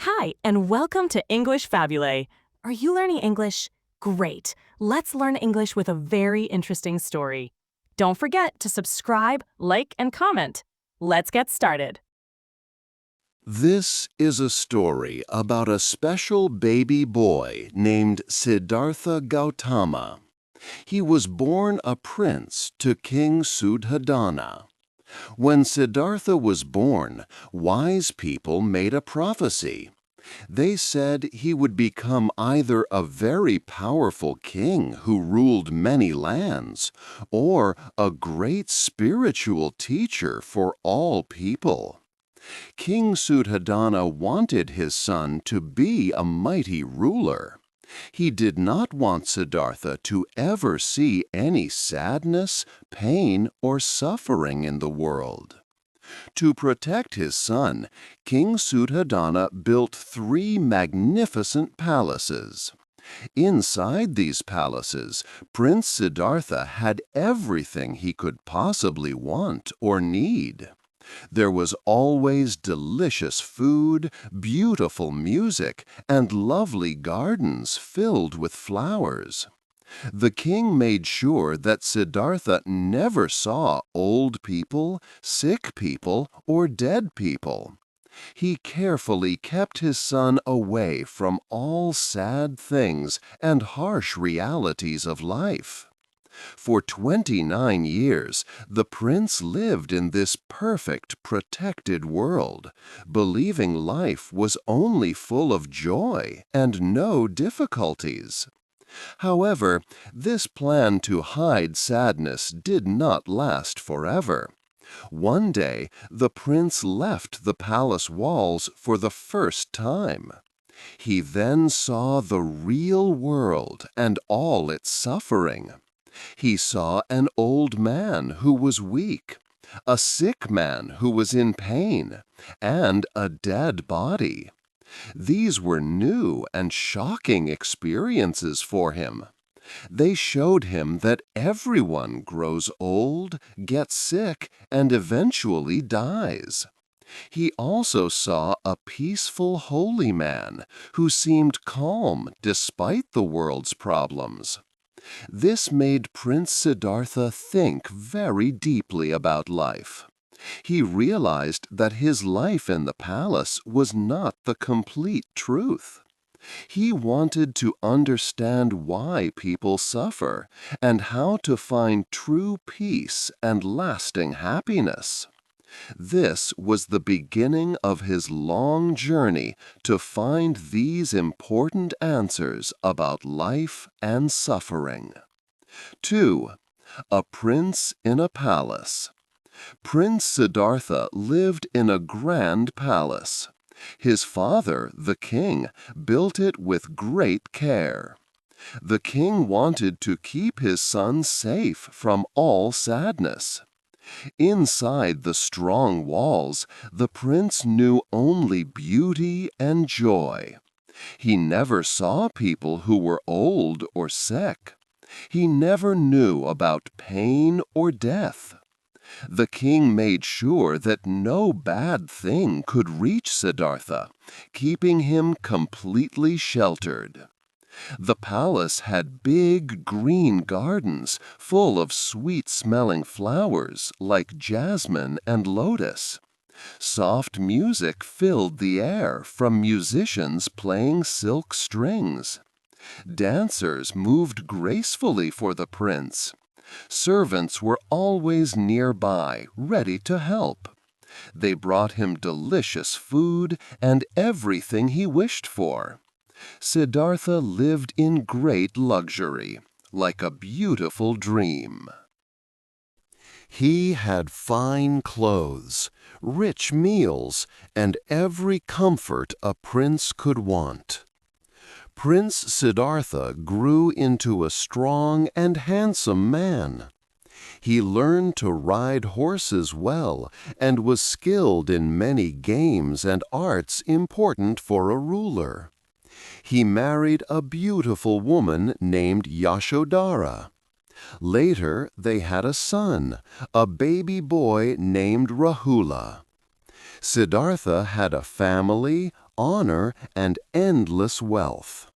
Hi, and welcome to English-Fabule. Are you learning English? Great. Let's learn English with a very interesting story. Don't forget to subscribe, like, and comment. Let's get started. This is a story about a special baby boy named Siddhartha Gautama. He was born a prince to King Suddhodana. When Siddhartha was born, wise people made a prophecy. They said he would become either a very powerful king who ruled many lands, or a great spiritual teacher for all people. King Suddhodana wanted his son to be a mighty ruler. He did not want Siddhartha to ever see any sadness, pain, or suffering in the world. To protect his son, King Suddhodana built 3 magnificent palaces. Inside these palaces, Prince Siddhartha had everything he could possibly want or need. There was always delicious food, beautiful music, and lovely gardens filled with flowers. The king made sure that Siddhartha never saw old people, sick people, or dead people. He carefully kept his son away from all sad things and harsh realities of life. For 29 years, the prince lived in this perfect, protected world, believing life was only full of joy and no difficulties. However, this plan to hide sadness did not last forever. One day, the prince left the palace walls for the first time. He then saw the real world and all its suffering. He saw an old man who was weak, a sick man who was in pain, and a dead body. These were new and shocking experiences for him. They showed him that everyone grows old, gets sick, and eventually dies. He also saw a peaceful, holy man who seemed calm despite the world's problems. This made Prince Siddhartha think very deeply about life. He realized that his life in the palace was not the complete truth. He wanted to understand why people suffer and how to find true peace and lasting happiness. This was the beginning of his long journey to find these important answers about life and suffering. 2. A Prince in a Palace. Prince Siddhartha lived in a grand palace. His father, the king, built it with great care. The king wanted to keep his son safe from all sadness. Inside the strong walls, the prince knew only beauty and joy. He never saw people who were old or sick. He never knew about pain or death. The king made sure that no bad thing could reach Siddhartha, keeping him completely sheltered. The palace had big green gardens full of sweet-smelling flowers like jasmine and lotus. Soft music filled the air from musicians playing silk strings. Dancers moved gracefully for the prince. Servants were always nearby, ready to help. They brought him delicious food and everything he wished for. Siddhartha lived in great luxury, like a beautiful dream. He had fine clothes, rich meals, and every comfort a prince could want. Prince Siddhartha grew into a strong and handsome man. He learned to ride horses well and was skilled in many games and arts important for a ruler. He married a beautiful woman named Yashodhara. Later, they had a son, a baby boy named Rahula. Siddhartha had a family, honor, and endless wealth.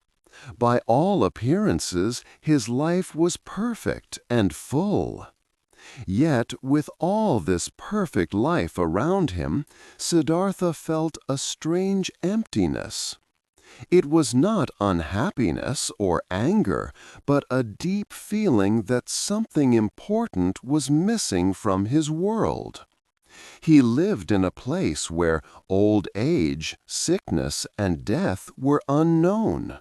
By all appearances, his life was perfect and full. Yet, with all this perfect life around him, Siddhartha felt a strange emptiness. It was not unhappiness or anger, but a deep feeling that something important was missing from his world. He lived in a place where old age, sickness, and death were unknown.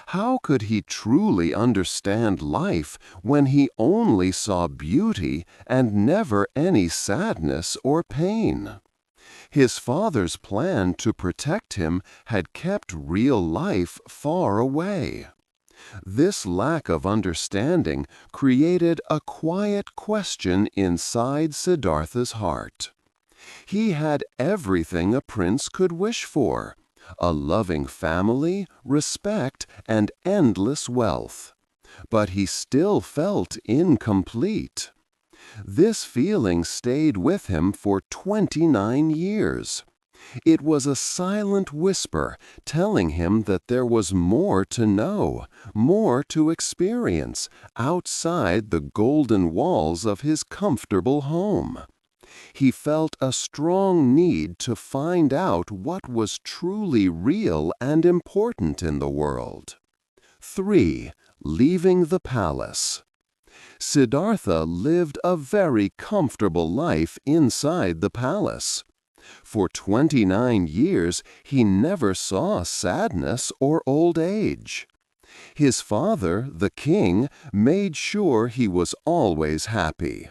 How could he truly understand life when he only saw beauty and never any sadness or pain? His father's plan to protect him had kept real life far away. This lack of understanding created a quiet question inside Siddhartha's heart. He had everything a prince could wish for: a loving family, respect, and endless wealth. But he still felt incomplete. This feeling stayed with him for 29 years. It was a silent whisper telling him that there was more to know, more to experience, outside the golden walls of his comfortable home. He felt a strong need to find out what was truly real and important in the world. 3. Leaving the palace. Siddhartha lived a very comfortable life inside the palace. For 29 years, he never saw sadness or old age. His father, the king, made sure he was always happy.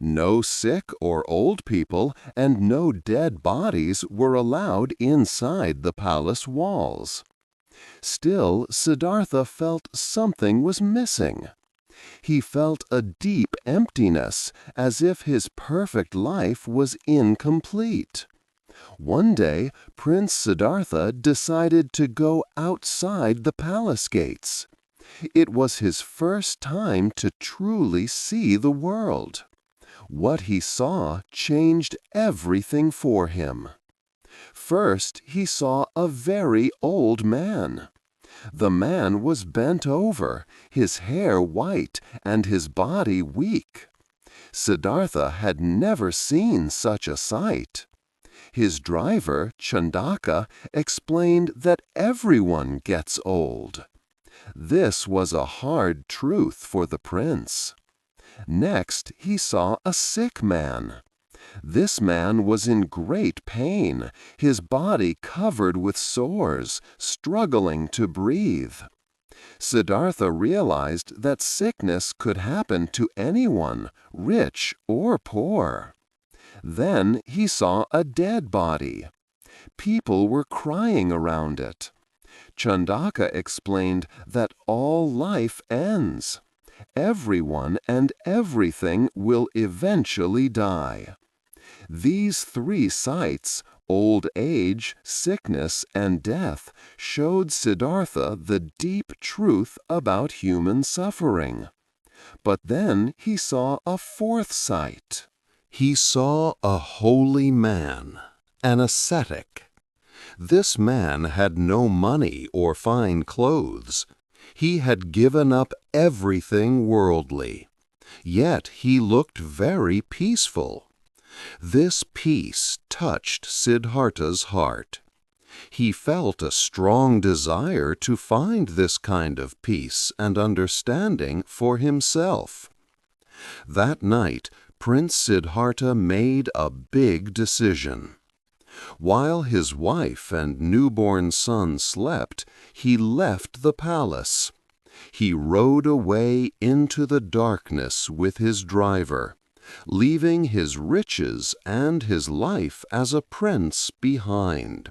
No sick or old people and no dead bodies were allowed inside the palace walls. Still, Siddhartha felt something was missing. He felt a deep emptiness, as if his perfect life was incomplete. One day, Prince Siddhartha decided to go outside the palace gates. It was his first time to truly see the world. What he saw changed everything for him. First, he saw a very old man. The man was bent over, his hair white, and his body weak. Siddhartha had never seen such a sight. His driver, Chandaka, explained that everyone gets old. This was a hard truth for the prince. Next, he saw a sick man. This man was in great pain, his body covered with sores, struggling to breathe. Siddhartha realized that sickness could happen to anyone, rich or poor. Then he saw a dead body. People were crying around it. Chandaka explained that all life ends. Everyone and everything will eventually die. These three sights, old age, sickness, and death, showed Siddhartha the deep truth about human suffering. But then he saw a fourth sight. He saw a holy man, an ascetic. This man had no money or fine clothes. He had given up everything worldly. Yet he looked very peaceful. This peace touched Siddhartha's heart. He felt a strong desire to find this kind of peace and understanding for himself. That night, Prince Siddhartha made a big decision. While his wife and newborn son slept, he left the palace. He rode away into the darkness with his driver, leaving his riches and his life as a prince behind.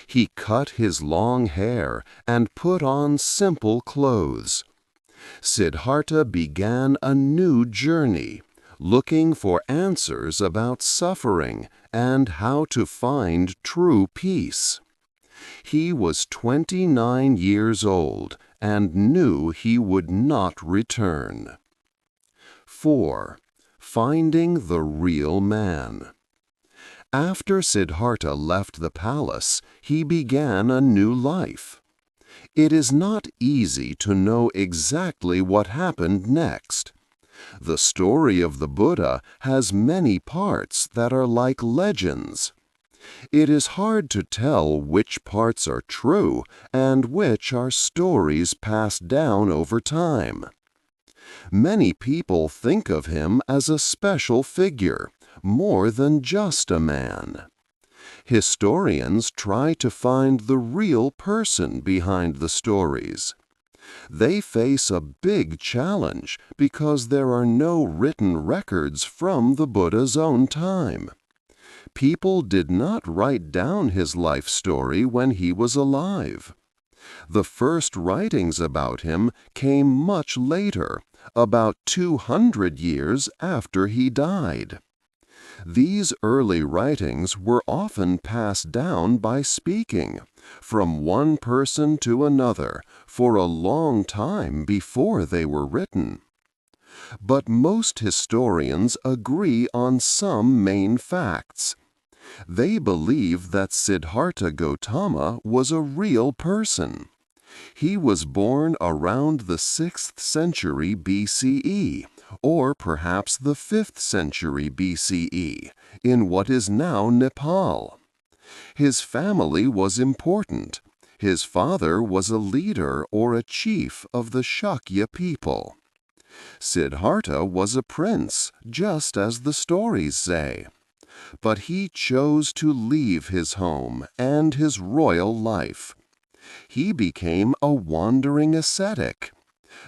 He cut his long hair and put on simple clothes. Siddhartha began a new journey, looking for answers about suffering and how to find true peace. He was 29 years old and knew he would not return. 4. Finding the real man. After Siddhartha left the palace, he began a new life. It is not easy to know exactly what happened next. The story of the Buddha has many parts that are like legends. It is hard to tell which parts are true and which are stories passed down over time. Many people think of him as a special figure, more than just a man. Historians try to find the real person behind the stories. They face a big challenge because there are no written records from the Buddha's own time. People did not write down his life story when he was alive. The first writings about him came much later, about 200 years after he died. These early writings were often passed down by speaking, from one person to another, for a long time before they were written. But most historians agree on some main facts. They believe that Siddhartha Gautama was a real person. He was born around the 6th century BCE, or perhaps the 5th century BCE, in what is now Nepal. His family was important. His father was a leader or a chief of the Shakya people. Siddhartha was a prince, just as the stories say. But he chose to leave his home and his royal life. He became a wandering ascetic.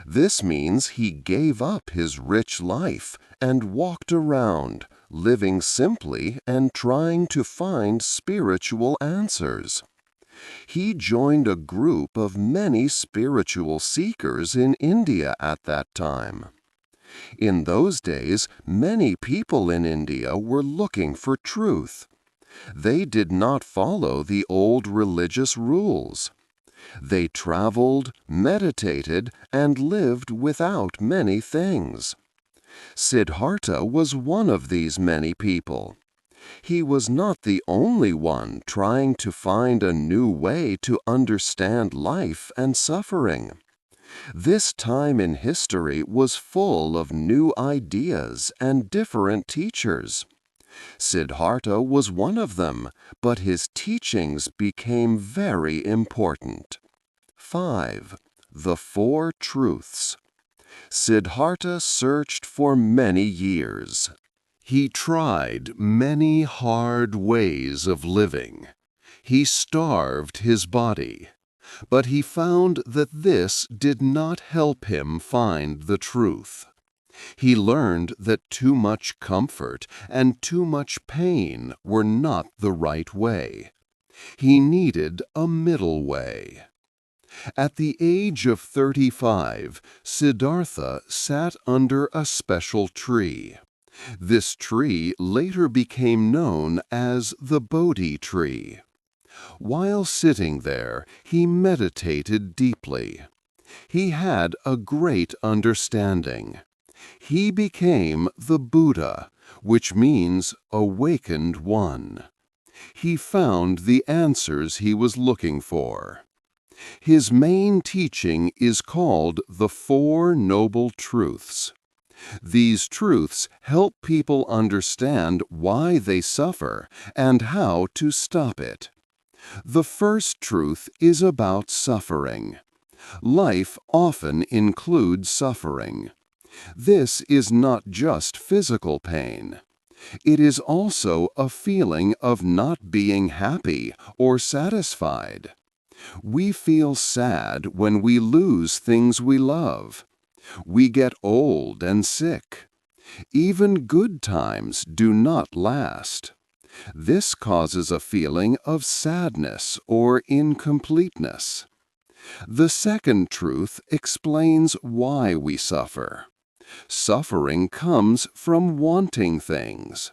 This means he gave up his rich life and walked around, living simply and trying to find spiritual answers. He joined a group of many spiritual seekers in India at that time. In those days, many people in India were looking for truth. They did not follow the old religious rules. They traveled, meditated, and lived without many things. Siddhartha was one of these many people. He was not the only one trying to find a new way to understand life and suffering. This time in history was full of new ideas and different teachers. Siddhartha was one of them, but his teachings became very important. 5. The Four Truths. Siddhartha searched for many years. He tried many hard ways of living. He starved his body. But he found that this did not help him find the truth. He learned that too much comfort and too much pain were not the right way. He needed a middle way. At the age of 35, Siddhartha sat under a special tree. This tree later became known as the Bodhi tree. While sitting there, he meditated deeply. He had a great understanding. He became the Buddha, which means awakened one. He found the answers he was looking for. His main teaching is called the Four Noble Truths. These truths help people understand why they suffer and how to stop it. The first truth is about suffering. Life often includes suffering. This is not just physical pain. It is also a feeling of not being happy or satisfied. We feel sad when we lose things we love. We get old and sick. Even good times do not last. This causes a feeling of sadness or incompleteness. The second truth explains why we suffer. Suffering comes from wanting things.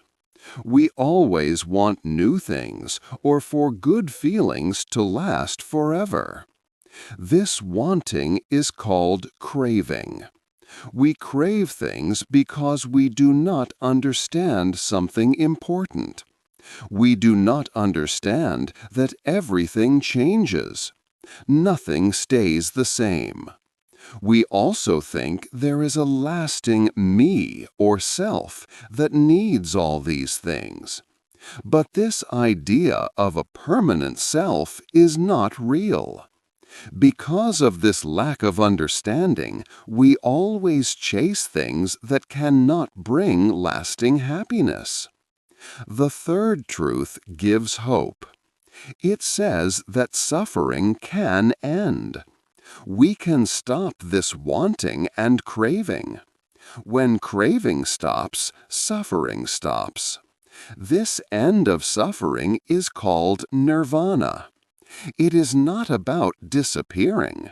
We always want new things or for good feelings to last forever. This wanting is called craving. We crave things because we do not understand something important. We do not understand that everything changes. Nothing stays the same. We also think there is a lasting me or self that needs all these things. But this idea of a permanent self is not real. Because of this lack of understanding, we always chase things that cannot bring lasting happiness. The third truth gives hope. It says that suffering can end. We can stop this wanting and craving. When craving stops, suffering stops. This end of suffering is called nirvana. It is not about disappearing.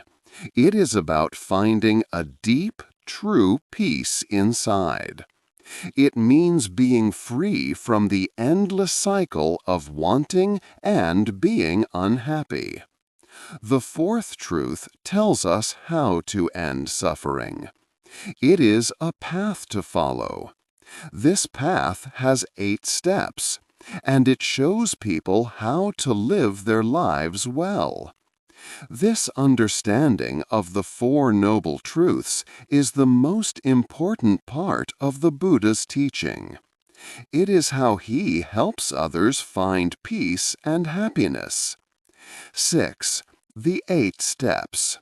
It is about finding a deep, true peace inside. It means being free from the endless cycle of wanting and being unhappy. The fourth truth tells us how to end suffering. It is a path to follow. This path has 8 steps, and it shows people how to live their lives well. This understanding of the Four Noble Truths is the most important part of the Buddha's teaching. It is how he helps others find peace and happiness. 6. The 8 Steps.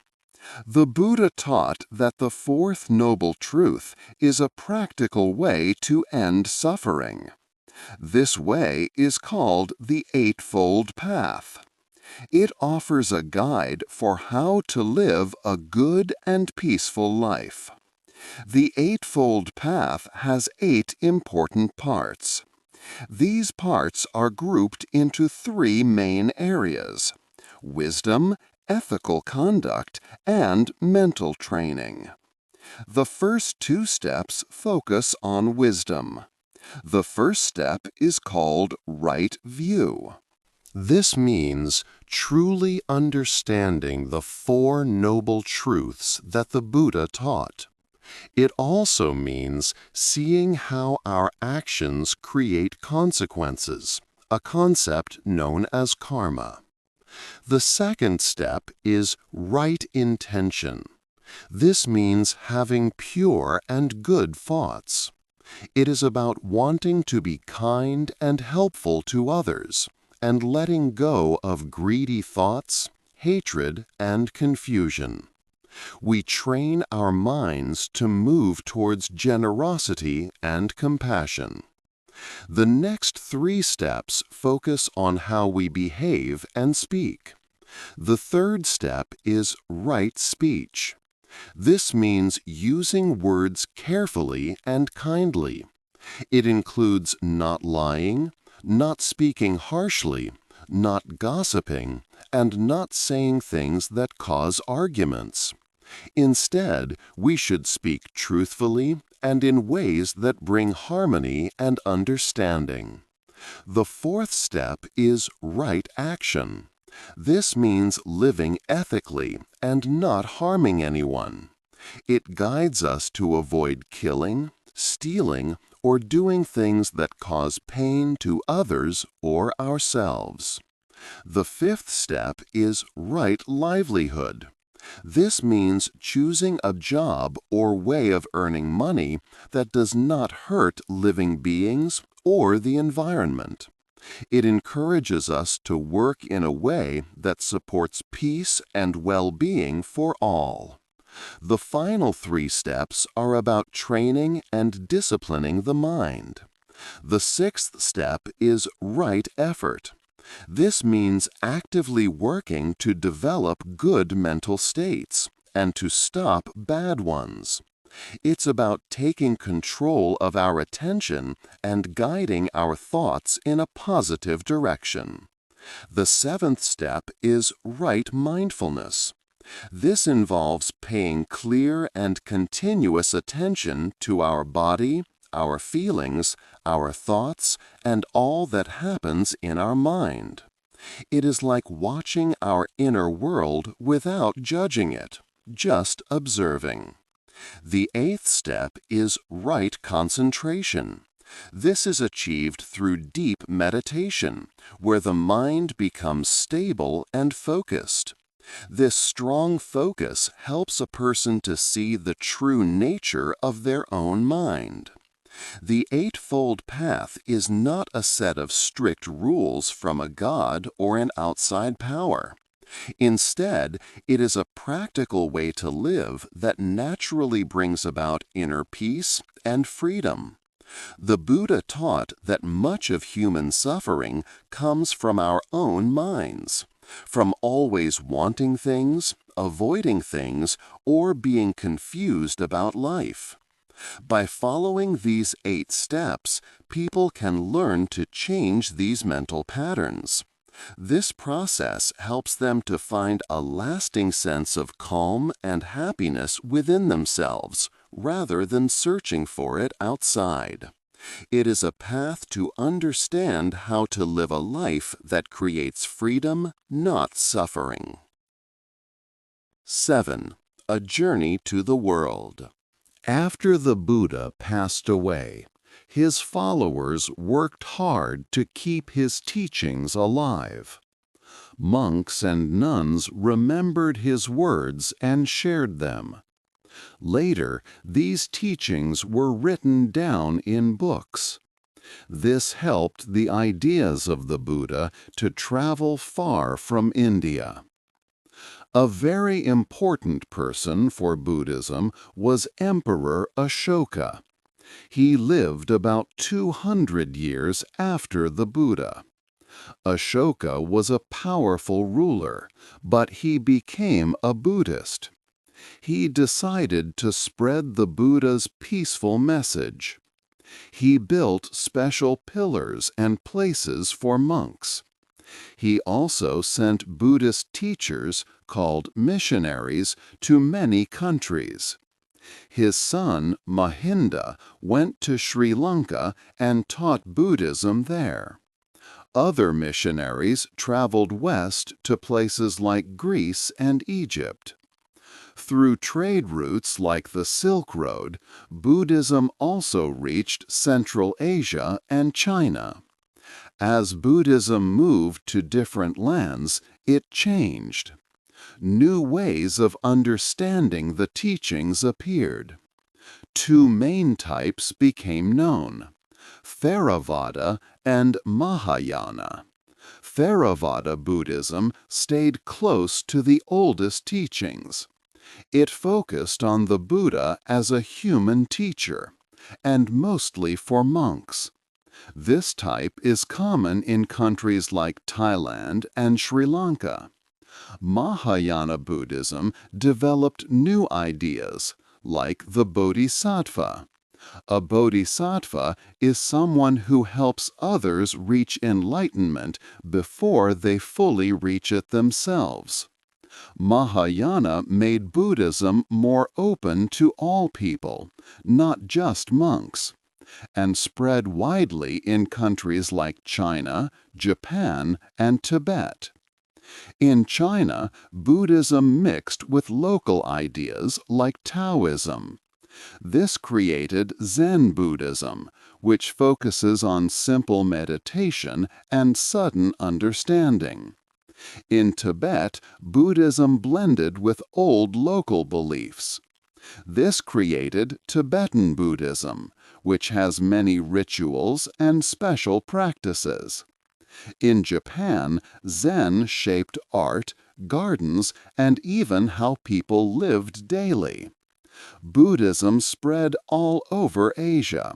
The Buddha taught that the fourth noble truth is a practical way to end suffering. This way is called the Eightfold Path. It offers a guide for how to live a good and peaceful life. The Eightfold Path has 8 important parts. These parts are grouped into 3 main areas: wisdom, ethical conduct, and mental training. The first 2 steps focus on wisdom. The first step is called right view. This means truly understanding the Four Noble Truths that the Buddha taught. It also means seeing how our actions create consequences, a concept known as karma. The second step is right intention. This means having pure and good thoughts. It is about wanting to be kind and helpful to others, and letting go of greedy thoughts, hatred, and confusion. We train our minds to move towards generosity and compassion. The next 3 steps focus on how we behave and speak. The third step is right speech. This means using words carefully and kindly. It includes not lying, not speaking harshly, not gossiping, and not saying things that cause arguments. Instead, we should speak truthfully and in ways that bring harmony and understanding. The fourth step is right action. This means living ethically and not harming anyone. It guides us to avoid killing, stealing, or doing things that cause pain to others or ourselves. The fifth step is right livelihood. This means choosing a job or way of earning money that does not hurt living beings or the environment. It encourages us to work in a way that supports peace and well-being for all. The final 3 steps are about training and disciplining the mind. The 6th step is right effort. This means actively working to develop good mental states and to stop bad ones. It's about taking control of our attention and guiding our thoughts in a positive direction. The 7th step is right mindfulness. This involves paying clear and continuous attention to our body, our feelings, our thoughts, and all that happens in our mind. It is like watching our inner world without judging it, just observing. The 8th step is right concentration. This is achieved through deep meditation, where the mind becomes stable and focused. This strong focus helps a person to see the true nature of their own mind. The Eightfold Path is not a set of strict rules from a god or an outside power. Instead, it is a practical way to live that naturally brings about inner peace and freedom. The Buddha taught that much of human suffering comes from our own minds, from always wanting things, avoiding things, or being confused about life. By following these 8 steps, people can learn to change these mental patterns. This process helps them to find a lasting sense of calm and happiness within themselves, rather than searching for it outside. It is a path to understand how to live a life that creates freedom, not suffering. 7. A journey to the world. After the Buddha passed away, his followers worked hard to keep his teachings alive. Monks and nuns remembered his words and shared them. Later, these teachings were written down in books. This helped the ideas of the Buddha to travel far from India. A very important person for Buddhism was Emperor Ashoka. He lived about 200 years after the Buddha. Ashoka was a powerful ruler, but he became a Buddhist. He decided to spread the Buddha's peaceful message. He built special pillars and places for monks. He also sent Buddhist teachers, called missionaries, to many countries. His son, Mahinda, went to Sri Lanka and taught Buddhism there. Other missionaries traveled west to places like Greece and Egypt. Through trade routes like the Silk Road, Buddhism also reached Central Asia and China. As Buddhism moved to different lands, it changed. New ways of understanding the teachings appeared. 2 main types became known: Theravada and Mahayana. Theravada Buddhism stayed close to the oldest teachings. It focused on the Buddha as a human teacher, and mostly for monks. This type is common in countries like Thailand and Sri Lanka. Mahayana Buddhism developed new ideas, like the Bodhisattva. A bodhisattva is someone who helps others reach enlightenment before they fully reach it themselves. Mahayana made Buddhism more open to all people, not just monks, and spread widely in countries like China, Japan, and Tibet. In China, Buddhism mixed with local ideas like Taoism. This created Zen Buddhism, which focuses on simple meditation and sudden understanding. In Tibet, Buddhism blended with old local beliefs. This created Tibetan Buddhism, which has many rituals and special practices. In Japan, Zen shaped art, gardens, and even how people lived daily. Buddhism spread all over Asia.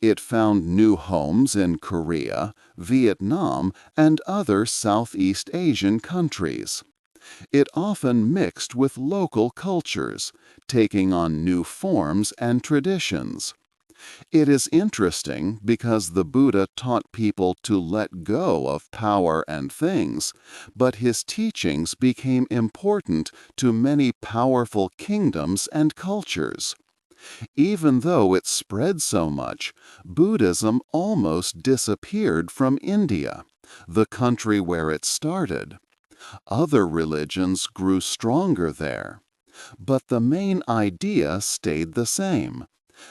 It found new homes in Korea, Vietnam, and other Southeast Asian countries. It often mixed with local cultures, taking on new forms and traditions. It is interesting because the Buddha taught people to let go of power and things, but his teachings became important to many powerful kingdoms and cultures. Even though it spread so much, Buddhism almost disappeared from India, the country where it started. Other religions grew stronger there. But the main idea stayed the same: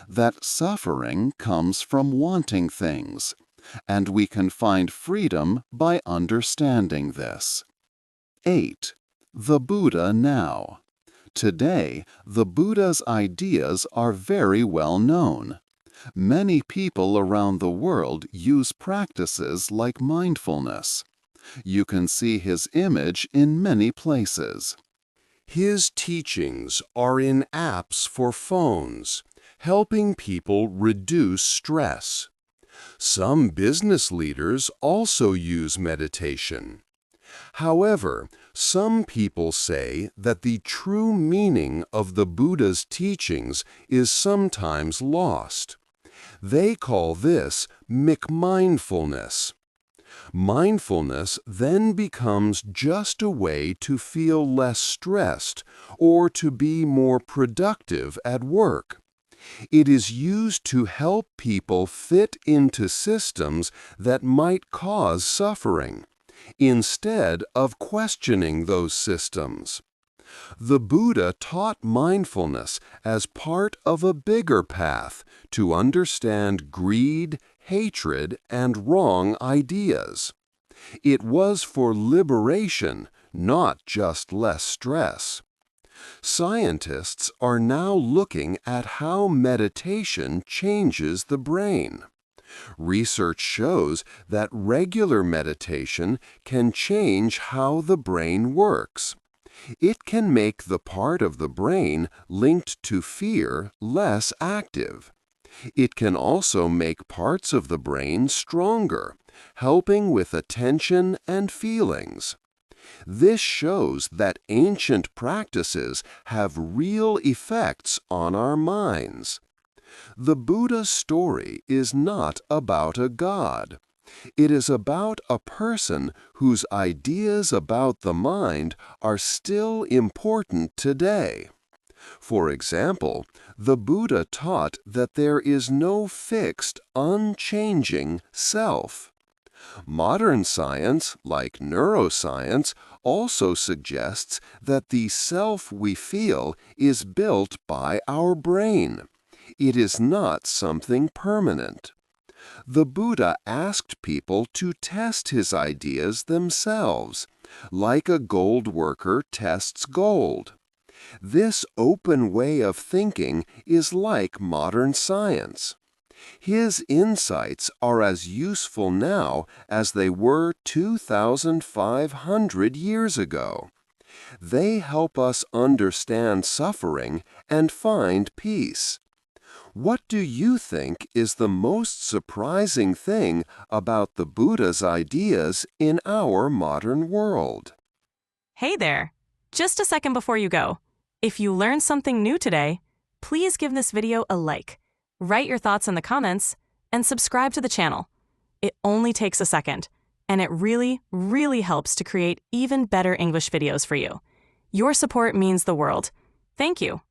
that suffering comes from wanting things, and we can find freedom by understanding this. 8. The Buddha now. Today, the Buddha's ideas are very well known. Many people around the world use practices like mindfulness. You can see his image in many places. His teachings are in apps for phones, helping people reduce stress. Some business leaders also use meditation. However, some people say that the true meaning of the Buddha's teachings is sometimes lost. They call this McMindfulness. Mindfulness then becomes just a way to feel less stressed or to be more productive at work. It is used to help people fit into systems that might cause suffering, instead of questioning those systems. The Buddha taught mindfulness as part of a bigger path to understand greed, hatred, and wrong ideas. It was for liberation, not just less stress. Scientists are now looking at how meditation changes the brain. Research shows that regular meditation can change how the brain works. It can make the part of the brain linked to fear less active. It can also make parts of the brain stronger, helping with attention and feelings. This shows that ancient practices have real effects on our minds. The Buddha's story is not about a god. It is about a person whose ideas about the mind are still important today. For example, the Buddha taught that there is no fixed, unchanging self. Modern science, like neuroscience, also suggests that the self we feel is built by our brain. It is not something permanent. The Buddha asked people to test his ideas themselves, like a gold worker tests gold. This open way of thinking is like modern science. His insights are as useful now as they were 2,500 years ago. They help us understand suffering and find peace. What do you think is the most surprising thing about the Buddha's ideas in our modern world? Hey there! Just a second before you go. If you learned something new today, please give this video a like, write your thoughts in the comments, and subscribe to the channel. It only takes a second, and it really, really helps to create even better English videos for you. Your support means the world. Thank you.